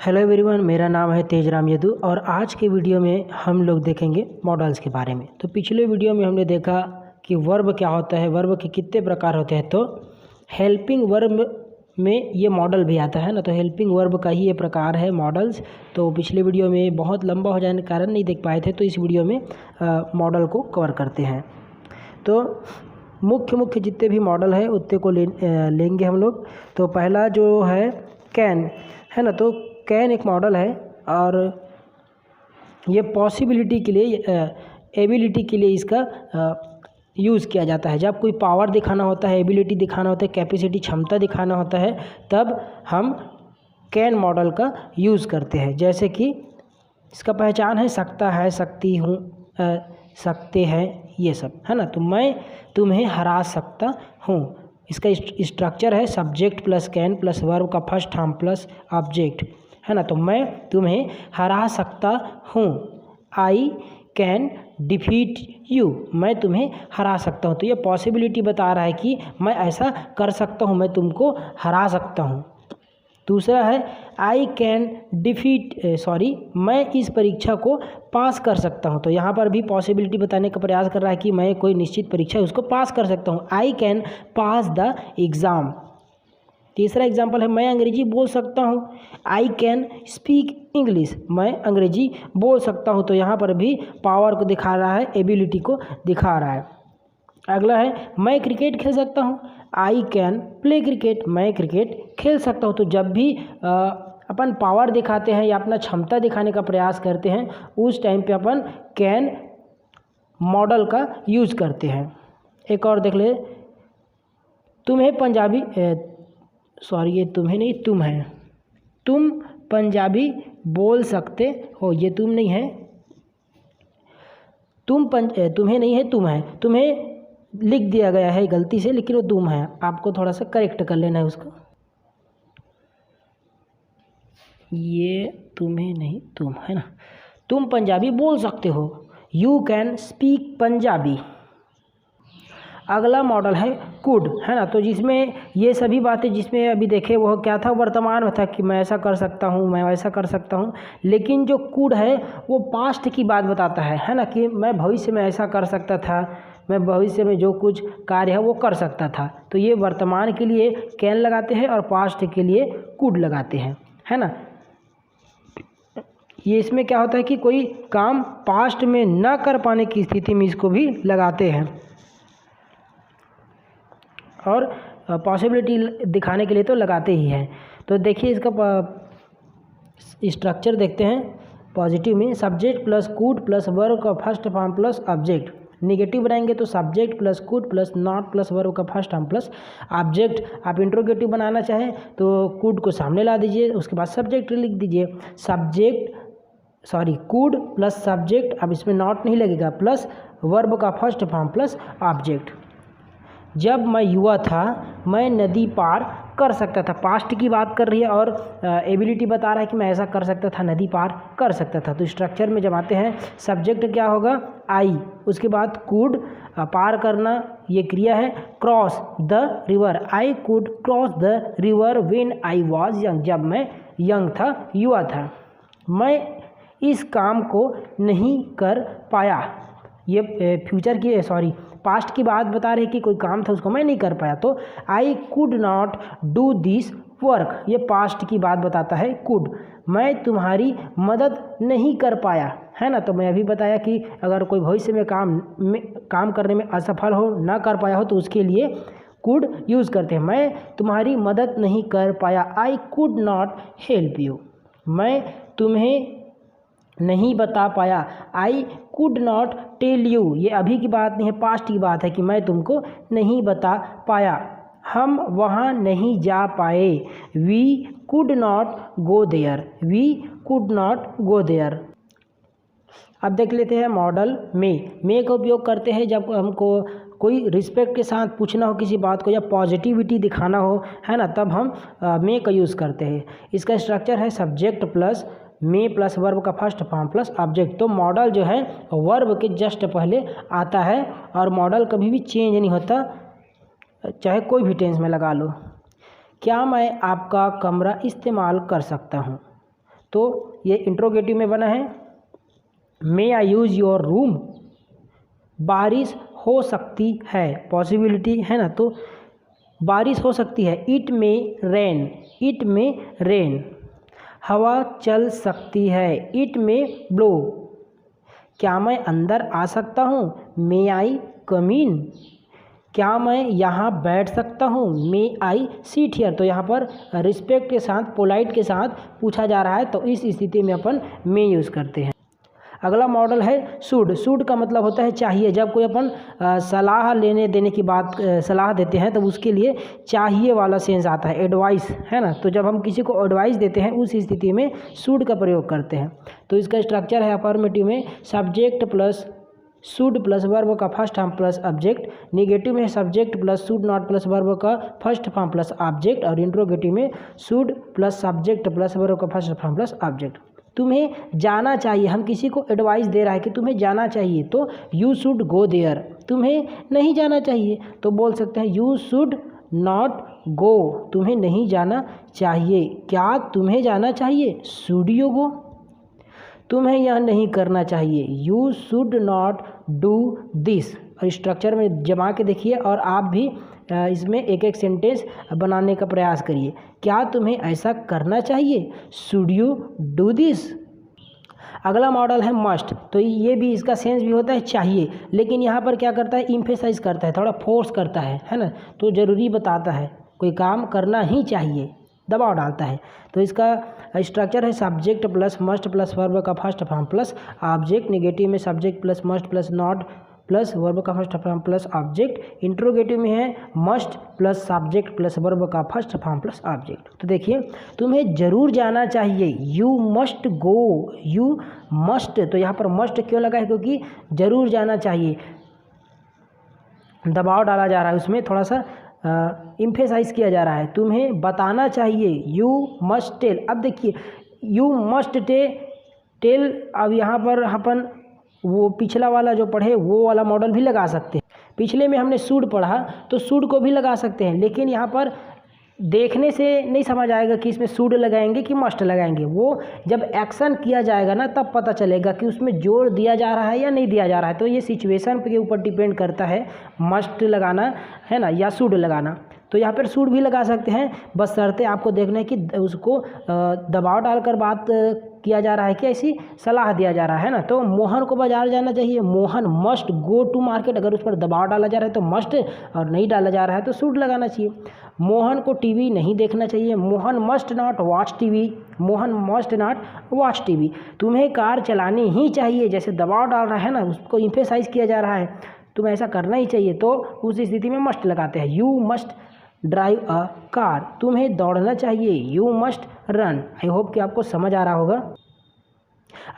Hello everyone, मेरा नाम है तेजराम यदु और आज के वीडियो में हम लोग देखेंगे मॉडल्स के बारे में। तो पिछले वीडियो में हमने देखा कि वर्ब क्या होता है, वर्ब के कितने प्रकार होते हैं। तो हेल्पिंग वर्ब में ये मॉडल भी आता है ना, तो हेल्पिंग वर्ब का ही ये प्रकार है मॉडल्स। तो पिछले वीडियो में बहुत लंबा हो जाने के कारण नहीं देख पाए थे, तो इस वीडियो में मॉडल को कवर करते हैं। तो मुख्य जितने भी मॉडल है उतने को लेंगे हम लोग। तो पहला जो है कैन है ना, तो कैन एक मॉडल है और ये पॉसिबिलिटी के लिए, एबिलिटी के लिए इसका यूज़ किया जाता है। जब कोई पावर दिखाना होता है, एबिलिटी दिखाना होता है, कैपेसिटी क्षमता दिखाना होता है, तब हम कैन मॉडल का यूज़ करते हैं। जैसे कि इसका पहचान है सकता है, सकती हूँ, सकते हैं, ये सब है ना। तो मैं तुम्हें हरा सकता हूँ, इसका स्ट्रक्चर है subject plus can plus verb का फर्स्ट फॉर्म प्लस ऑब्जेक्ट है ना। तो मैं तुम्हें हरा सकता हूँ, आई कैन डिफीट यू, मैं तुम्हें हरा सकता हूँ। तो ये पॉसिबिलिटी बता रहा है कि मैं ऐसा कर सकता हूँ, मैं तुमको हरा सकता हूँ। दूसरा है आई कैन डिफीट मैं इस परीक्षा को पास कर सकता हूँ। तो यहाँ पर भी पॉसिबिलिटी बताने का प्रयास कर रहा है कि मैं कोई निश्चित परीक्षा है उसको पास कर सकता हूँ, I can pass the exam. तीसरा एग्जाम्पल है मैं अंग्रेजी बोल सकता हूँ, आई कैन स्पीक इंग्लिश, मैं अंग्रेजी बोल सकता हूँ। तो यहाँ पर भी पावर को दिखा रहा है, एबिलिटी को दिखा रहा है। अगला है मैं क्रिकेट खेल सकता हूँ, आई कैन प्ले क्रिकेट, मैं क्रिकेट खेल सकता हूँ। तो जब भी अपन पावर दिखाते हैं या अपना क्षमता दिखाने का प्रयास करते हैं, उस टाइम पे अपन कैन मॉडल का यूज़ करते हैं। एक और देख ले, तुम्हें पंजाबी ये तुम्हें नहीं, तुम है, तुम पंजाबी बोल सकते हो, ये तुम नहीं है, तुम्हें नहीं है, तुम है, तुम्हें लिख दिया गया है गलती से, लेकिन वो तुम है, आपको थोड़ा सा करेक्ट कर लेना है उसको। ये तुम्हें नहीं, तुम है ना, तुम पंजाबी बोल सकते हो, यू कैन स्पीक पंजाबी। अगला मॉडल है कुड है ना, तो जिसमें ये सभी बातें जिसमें अभी देखे वो क्या था, वर्तमान में था कि मैं ऐसा कर सकता हूँ, मैं वैसा कर सकता हूँ। लेकिन जो कुड है वो पास्ट की बात बताता है ना, कि मैं भविष्य में ऐसा कर सकता था, मैं भविष्य में जो कुछ कार्य है वो कर सकता था। तो ये वर्तमान के लिए कैन लगाते हैं और पास्ट के लिए कुड लगाते हैं, है ना। ये इसमें क्या होता है कि कोई काम पास्ट में न कर पाने की स्थिति में इसको भी लगाते हैं, और पॉसिबिलिटी दिखाने के लिए तो लगाते ही हैं। तो देखिए इसका स्ट्रक्चर देखते हैं। पॉजिटिव में subject plus could plus verb का first form plus object. Negative बनाएंगे तो subject plus could plus not plus verb का फर्स्ट फॉर्म प्लस ऑब्जेक्ट। आप इंट्रोगेटिव बनाना चाहें तो कुड को सामने ला दीजिए, उसके बाद सब्जेक्ट लिख दीजिए, कुड प्लस सब्जेक्ट, अब इसमें नॉट नहीं लगेगा, प्लस वर्ब का फर्स्ट फॉर्म प्लस ऑब्जेक्ट। जब मैं युवा था मैं नदी पार कर सकता था, पास्ट की बात कर रही है और एबिलिटी बता रहा है कि मैं ऐसा कर सकता था, नदी पार कर सकता था। तो स्ट्रक्चर में जब आते हैं सब्जेक्ट क्या होगा, आई, उसके बाद कुड, पार करना ये क्रिया है, cross the river, I could cross the river when I was young, जब मैं यंग था, युवा था। मैं इस काम को नहीं कर पाया, ये फ्यूचर की पास्ट की बात बता रहे कि कोई काम था उसको मैं नहीं कर पाया। तो आई could not do this work, ये पास्ट की बात बताता है कुड। मैं तुम्हारी मदद नहीं कर पाया, है ना। तो मैं अभी बताया कि अगर कोई भविष्य में काम करने में असफल हो, ना कर पाया हो, तो उसके लिए कुड यूज़ करते हैं। मैं तुम्हारी मदद नहीं कर पाया, I could not help you, मैं तुम्हें नहीं बता पाया, I could not tell you, ये अभी की बात नहीं है, पास्ट की बात है कि मैं तुमको नहीं बता पाया। हम वहाँ नहीं जा पाए, we could not go there, we could not go there. अब देख लेते हैं मॉडल में का उपयोग करते हैं जब हमको कोई रिस्पेक्ट के साथ पूछना हो किसी बात को या पॉजिटिविटी दिखाना हो, है ना, तब हम में का यूज़ करते हैं। इसका स्ट्रक्चर है सब्जेक्ट प्लस में प्लस वर्ब का फर्स्ट फॉर्म प्लस ऑब्जेक्ट। तो मॉडल जो है वर्ब के जस्ट पहले आता है और मॉडल कभी भी चेंज नहीं होता, चाहे कोई भी टेंस में लगा लो। क्या मैं आपका कमरा इस्तेमाल कर सकता हूँ, तो ये इंट्रोगेटिव में बना है। मे आई यूज़ योर रूम, बारिश हो सकती है, पॉसिबिलिटी है ना, तो बारिश हो सकती है। इट में रेन, इट में रेन। हवा चल सकती है, इट में ब्लो। क्या मैं अंदर आ सकता हूँ, मे आई कम इन। क्या मैं यहाँ बैठ सकता हूँ, मे आई सीट हियर। तो यहाँ पर रिस्पेक्ट के साथ, पोलाइट के साथ पूछा जा रहा है, तो इस स्थिति में अपन मे यूज़ करते हैं। अगला मॉडल है शुड। शुड का मतलब होता है चाहिए। जब कोई अपन सलाह लेने देने की बात, सलाह देते हैं, तो उसके लिए चाहिए वाला सेंस आता है, एडवाइस है ना। तो जब हम किसी को एडवाइस देते हैं उस स्थिति में शुड का प्रयोग करते हैं। तो इसका स्ट्रक्चर है अफर्मेटिव में subject plus should plus verb का first form plus object. Negative में subject plus should not plus verb का फर्स्ट फॉर्म प्लस ऑब्जेक्ट। और इंट्रोगेटिव में should plus subject plus verb का फर्स्ट फॉर्म प्लस ऑब्जेक्ट। तुम्हें जाना चाहिए, हम किसी को एडवाइस दे रहा है कि तुम्हें जाना चाहिए, तो यू शुड गो देयर। तुम्हें नहीं जाना चाहिए तो बोल सकते हैं यू शुड नॉट गो, तुम्हें नहीं जाना चाहिए। क्या तुम्हें जाना चाहिए, शुड यू गो। तुम्हें यह नहीं करना चाहिए, you should not do this. और स्ट्रक्चर में जमा के देखिए और आप भी इसमें एक एक सेंटेंस बनाने का प्रयास करिए। क्या तुम्हें ऐसा करना चाहिए, शुड यू डू दिस। अगला मॉडल है मस्ट। तो ये भी, इसका सेंस भी होता है चाहिए, लेकिन यहाँ पर क्या करता है, इम्फेसाइज करता है, थोड़ा फोर्स करता है ना। तो ज़रूरी बताता है, कोई काम करना ही चाहिए, दबाव डालता है। तो इसका स्ट्रक्चर है subject plus must plus verb का first form plus object. Negative में subject plus must plus not plus verb का first form plus object. Interrogative में है must plus subject plus verb का फर्स्ट फॉर्म प्लस ऑब्जेक्ट। तो देखिए, तुम्हें जरूर जाना चाहिए, you must go, you must. तो यहाँ पर मस्ट क्यों लगा है, क्योंकि जरूर जाना चाहिए, दबाव डाला जा रहा है, उसमें थोड़ा सा इम्फेसाइज किया जा रहा है। तुम्हें बताना चाहिए, यू मस्ट टेल। अब देखिए, यू मस्ट टेल। अब यहाँ पर अपन वो पिछला वाला जो पढ़े वो वाला मॉडल भी लगा सकते हैं। पिछले में हमने शुड पढ़ा, तो शुड को भी लगा सकते हैं, लेकिन यहाँ पर देखने से नहीं समझ आएगा कि इसमें शुड लगाएंगे कि मस्ट लगाएंगे। वो जब एक्शन किया जाएगा ना, तब पता चलेगा कि उसमें जोर दिया जा रहा है या नहीं दिया जा रहा है। तो ये सिचुएशन के ऊपर डिपेंड करता है, मस्ट लगाना है ना या शुड लगाना। तो यहाँ पर शुड भी लगा सकते हैं, बस शर्तें आपको देखना है कि उसको दबाव डालकर बात किया जा रहा है कि ऐसी सलाह दिया जा रहा है ना। तो मोहन को बाजार जाना चाहिए, Mohan must go to market. अगर उस पर दबाव डाला जा रहा है तो मस्ट, और नहीं डाला जा रहा है तो शुड लगाना चाहिए। मोहन को टीवी नहीं देखना चाहिए, Mohan must not watch TV, Mohan must not watch TV. तुम्हें कार चलानी ही चाहिए, जैसे दबाव डाल रहा है ना, उसको इम्फेसाइज किया जा रहा है, तुम्हें ऐसा करना ही चाहिए, तो उस स्थिति में मस्ट लगाते हैं। You must drive a car, तुम्हें दौड़ना चाहिए, you must run. I hope कि आपको समझ आ रहा होगा।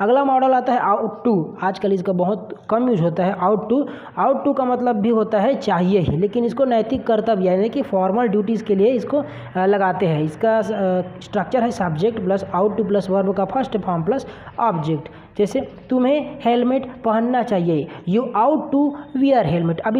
अगला मॉडल आता है आउट टू। आजकल इसका बहुत कम यूज होता है आउट टू। आउट टू का मतलब भी होता है चाहिए ही, लेकिन इसको नैतिक कर्तव्य यानी कि फॉर्मल ड्यूटीज़ के लिए इसको लगाते हैं। इसका स्ट्रक्चर है subject plus ought to plus verb का फर्स्ट फॉर्म प्लस ऑब्जेक्ट। जैसे तुम्हें हेलमेट पहनना चाहिए, you ought to wear helmet. अब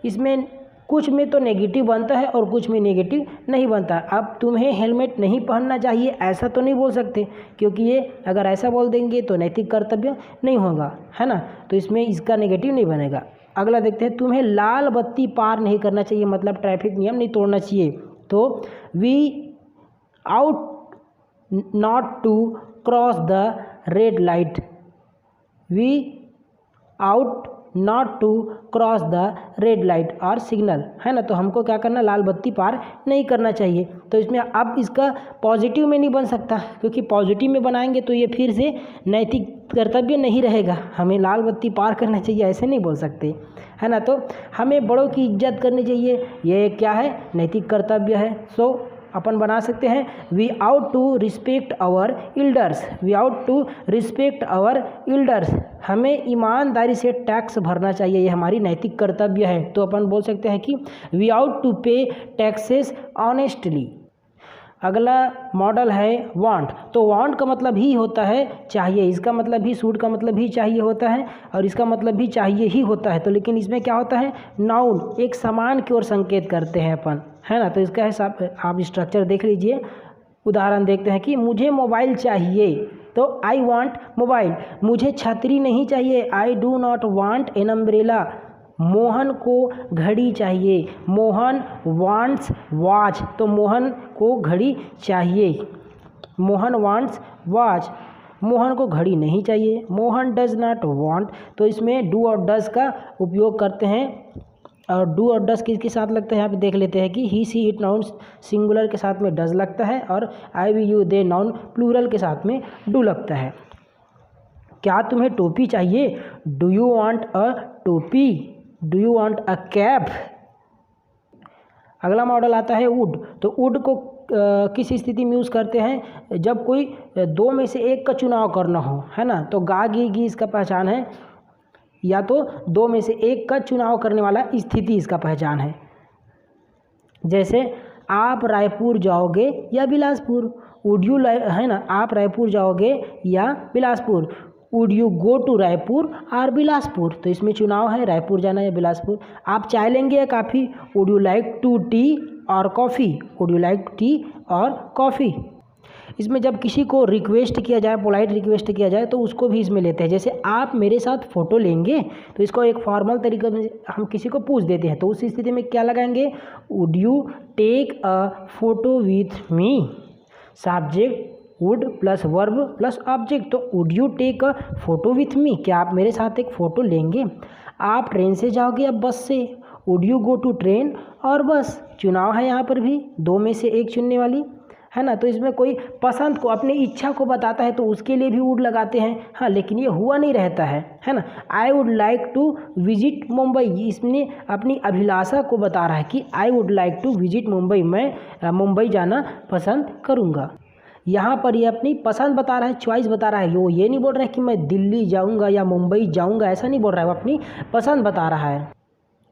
इसमें कुछ में तो नेगेटिव बनता है और कुछ में नेगेटिव नहीं बनता। अब तुम्हें हेलमेट नहीं पहनना चाहिए ऐसा तो नहीं बोल सकते, क्योंकि ये अगर ऐसा बोल देंगे तो नैतिक कर्तव्य नहीं होगा, है ना। तो इसमें इसका नेगेटिव नहीं बनेगा। अगला देखते हैं, तुम्हें लाल बत्ती पार नहीं करना चाहिए, मतलब ट्रैफिक नियम नहीं तोड़ना चाहिए। तो we ought not to cross the red light, we ought not to cross the red light और सिग्नल, है ना। तो हमको क्या करना, लाल बत्ती पार नहीं करना चाहिए। तो इसमें अब इसका पॉजिटिव में नहीं बन सकता, क्योंकि पॉजिटिव में बनाएंगे तो ये फिर से नैतिक कर्तव्य नहीं रहेगा, हमें लाल बत्ती पार करना चाहिए ऐसे नहीं बोल सकते, है ना। तो हमें बड़ों की इज्जत करनी चाहिए, ये क्या है, नैतिक कर्तव्य है। सो अपन बना सकते हैं we ought to respect our elders, we ought to respect our elders. हमें ईमानदारी से टैक्स भरना चाहिए, ये हमारी नैतिक कर्तव्य है। तो अपन बोल सकते हैं कि वी आउट टू पे टैक्सेस ऑनेस्टली। अगला मॉडल है वांट। तो वांट का मतलब ही होता है चाहिए, इसका मतलब भी सूट का मतलब भी चाहिए होता है और इसका मतलब भी चाहिए ही होता है। तो लेकिन इसमें क्या होता है, नाउन, एक समान की ओर संकेत करते हैं अपन, है ना। तो इसका है आप स्ट्रक्चर देख लीजिए, उदाहरण देखते हैं कि मुझे मोबाइल चाहिए, तो आई वांट मोबाइल। मुझे छतरी नहीं चाहिए, I do not want an umbrella. Mohan को घड़ी चाहिए, मोहन वांट्स वॉच। तो मोहन को घड़ी चाहिए, मोहन वांट्स वॉच। मोहन को घड़ी नहीं चाहिए, मोहन डज नॉट वांट। तो इसमें डू और डज का उपयोग करते हैं, और डू और डज किसके साथ लगता है यहाँ पे देख लेते हैं कि he she it noun singular के साथ में डज लगता है, और I we you they noun plural के साथ में डू लगता है। क्या तुम्हें टोपी चाहिए, डू यू वांट अ टोपी, do you want a cap. अगला मॉडल आता है वुड। तो वुड को किस स्थिति में यूज़ करते हैं, जब कोई दो में से एक का चुनाव करना हो, है ना। तो गा गी गी इसका पहचान है, या तो दो में से एक का चुनाव करने वाला स्थिति इसका पहचान है। जैसे आप रायपुर जाओगे या बिलासपुर, वुड यू है ना, आप रायपुर जाओगे या Bilaspur, would you go to Raipur और बिलासपुर। तो इसमें चुनाव है रायपुर जाना या बिलासपुर। आप चाय लेंगे या coffee, would you like to tea और coffee, would you like tea और कॉफ़ी। इसमें जब किसी को रिक्वेस्ट किया जाए, पोलाइट रिक्वेस्ट किया जाए, तो उसको भी इसमें लेते हैं। जैसे आप मेरे साथ फ़ोटो लेंगे, तो इसको एक फॉर्मल तरीके में हम किसी को पूछ देते हैं, तो उस स्थिति में क्या लगाएंगे, would you take a photo with me. Subject would plus verb plus object, तो would you take a photo with me, क्या आप मेरे साथ एक फ़ोटो लेंगे। आप ट्रेन से जाओगे या बस से, would you go to train और बस। चुनाव है यहाँ पर भी, दो में से एक चुनने वाली, है ना। तो इसमें कोई पसंद को, अपनी इच्छा को बताता है, तो उसके लिए भी वुड लगाते हैं। हाँ, लेकिन ये हुआ नहीं रहता है ना। I would like to visit Mumbai, इसमें अपनी अभिलाषा को बता रहा है कि I would like to visit Mumbai, मैं मुंबई जाना पसंद करूँगा। यहाँ पर ये अपनी पसंद बता रहा है, चॉइस बता रहा है। वो ये नहीं बोल रहा है कि मैं दिल्ली जाऊँगा या मुंबई जाऊँगा, ऐसा नहीं बोल रहा है, वो अपनी पसंद बता रहा है।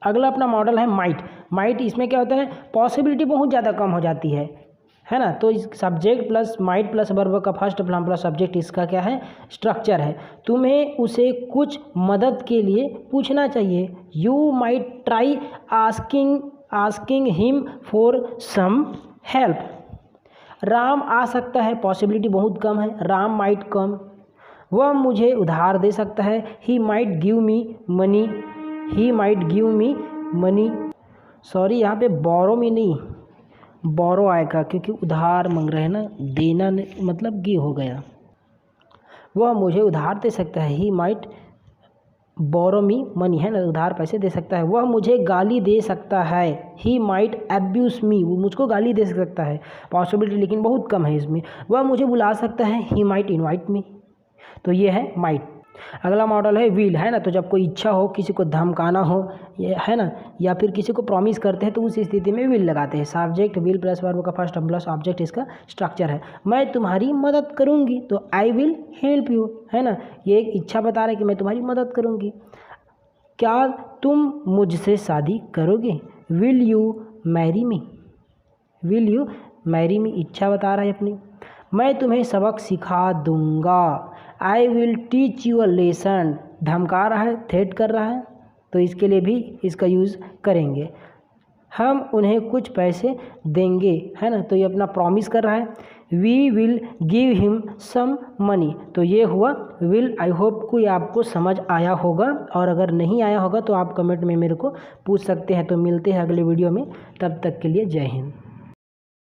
अगला अपना मॉडल है माइट। माइट इसमें क्या होता है, पॉसिबिलिटी बहुत ज़्यादा कम हो जाती है ना। तो इस subject plus might plus verb का फर्स्ट फॉर्म प्लस सब्जेक्ट इसका क्या है, स्ट्रक्चर है। तुम्हें उसे कुछ मदद के लिए पूछना चाहिए, you might try asking him for some help. Ram आ सकता है, पॉसिबिलिटी बहुत कम है, राम माइट कम। वह मुझे उधार दे सकता है, he might give me money, he might give me money. Sorry, यहाँ पे बोरो में नहीं, बोरो आएगा, क्योंकि उधार मांग रहे हैं ना, देना मतलब गिव हो गया। वह मुझे उधार दे सकता है, he might borrow me money, है ना, उधार पैसे दे सकता है। वह मुझे गाली दे सकता है, ही माइट एब्यूज मी, वो मुझको गाली दे सकता है, पॉसिबिलिटी लेकिन बहुत कम है इसमें। वह मुझे बुला सकता है, ही माइट इनवाइट मी। तो ये है माइट। अगला मॉडल है विल, है ना। तो जब कोई इच्छा हो, किसी को धमकाना हो, ये है ना, या फिर किसी को प्रॉमिस करते हैं, तो उस स्थिति में विल लगाते हैं। सब्जेक्ट विल प्लस वर्ब का फर्स्ट प्लस ऑब्जेक्ट इसका स्ट्रक्चर है। मैं तुम्हारी मदद करूंगी, तो आई विल हेल्प यू, है ना। ये एक इच्छा बता रहा है कि मैं तुम्हारी मदद करूंगी। क्या तुम मुझसे शादी करोगे, will you marry me, will you marry me, इच्छा बता रहा है अपनी। मैं तुम्हें सबक सिखा दूंगा, I will teach you a lesson, धमका रहा है, थ्रेट कर रहा है, तो इसके लिए भी इसका यूज़ करेंगे। हम उन्हें कुछ पैसे देंगे, है ना, तो ये अपना प्रॉमिस कर रहा है। We will give him some money, तो ये हुआ विल। आई होप कोई आपको समझ आया होगा, और अगर नहीं आया होगा तो आप कमेंट में मेरे को पूछ सकते हैं। तो मिलते हैं अगले वीडियो में, तब तक के लिए जय हिंद।